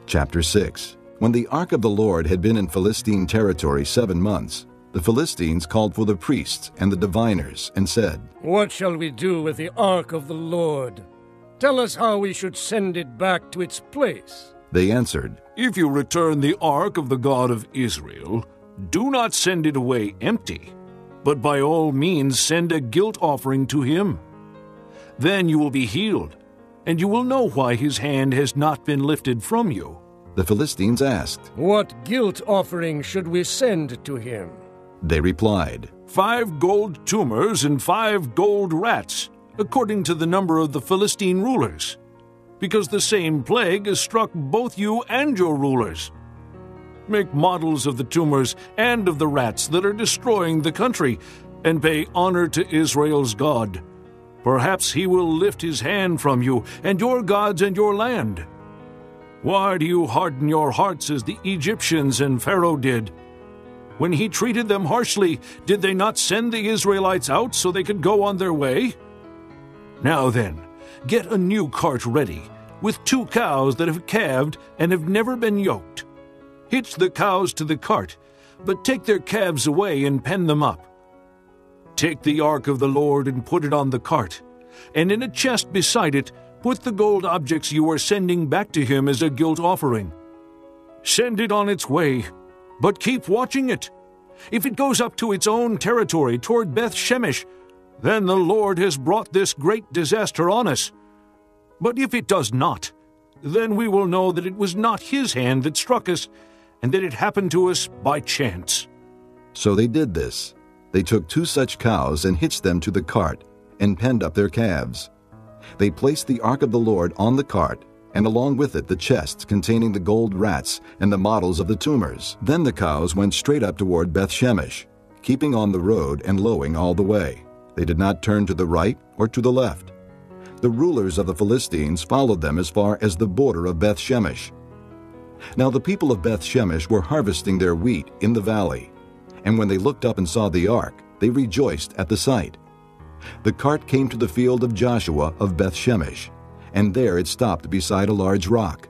Chapter 6. When the ark of the Lord had been in Philistine territory 7 months, the Philistines called for the priests and the diviners and said, "What shall we do with the ark of the Lord? Tell us how we should send it back to its place." They answered, "If you return the ark of the God of Israel, do not send it away empty, but by all means send a guilt offering to him. Then you will be healed, and you will know why his hand has not been lifted from you." The Philistines asked. "What guilt offering should we send to him?" They replied, 5 gold tumors and 5 gold rats, according to the number of the Philistine rulers, because the same plague has struck both you and your rulers. Make models of the tumors and of the rats that are destroying the country, and pay honor to Israel's God. Perhaps he will lift his hand from you and your gods and your land. Why do you harden your hearts as the Egyptians and Pharaoh did? When he treated them harshly, did they not send the Israelites out so they could go on their way? Now then, get a new cart ready, with 2 cows that have calved and have never been yoked. Hitch the cows to the cart, but take their calves away and pen them up. Take the ark of the Lord and put it on the cart, and in a chest beside it put the gold objects you are sending back to him as a guilt offering. Send it on its way, but keep watching it. If it goes up to its own territory toward Beth Shemesh, then the Lord has brought this great disaster on us. But if it does not, then we will know that it was not his hand that struck us, and that it happened to us by chance." So they did this. They took 2 such cows and hitched them to the cart and penned up their calves. They placed the ark of the Lord on the cart, and along with it the chests containing the gold rats and the models of the tumors. Then the cows went straight up toward Beth Shemesh, keeping on the road and lowing all the way. They did not turn to the right or to the left. The rulers of the Philistines followed them as far as the border of Beth Shemesh. Now the people of Beth Shemesh were harvesting their wheat in the valley, and when they looked up and saw the ark, they rejoiced at the sight. The cart came to the field of Joshua of Beth Shemesh, and there it stopped beside a large rock.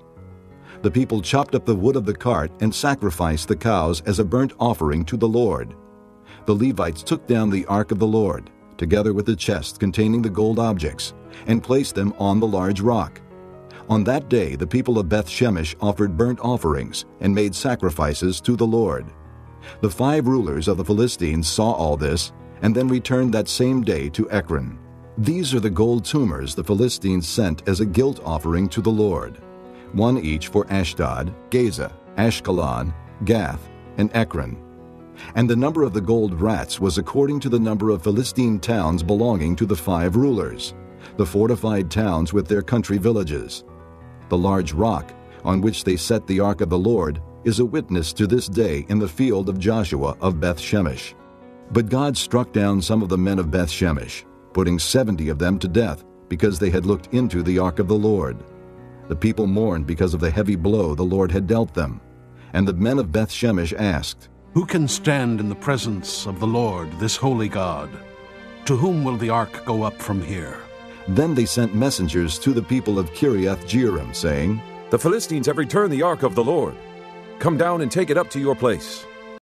The people chopped up the wood of the cart and sacrificed the cows as a burnt offering to the Lord. The Levites took down the ark of the Lord, together with the chest containing the gold objects, and placed them on the large rock. On that day the people of Beth Shemesh offered burnt offerings and made sacrifices to the Lord. The 5 rulers of the Philistines saw all this, and then returned that same day to Ekron. These are the gold tumors the Philistines sent as a guilt offering to the Lord, 1 each for Ashdod, Gaza, Ashkelon, Gath, and Ekron. And the number of the gold rats was according to the number of Philistine towns belonging to the 5 rulers, the fortified towns with their country villages. The large rock, on which they set the ark of the Lord, is a witness to this day in the field of Joshua of Beth Shemesh. But God struck down some of the men of Beth Shemesh, putting 70 of them to death, because they had looked into the ark of the Lord. The people mourned because of the heavy blow the Lord had dealt them. And the men of Beth Shemesh asked, "Who can stand in the presence of the Lord, this holy God? To whom will the ark go up from here?" Then they sent messengers to the people of Kiriath-Jearim, saying, "The Philistines have returned the ark of the Lord. Come down and take it up to your place."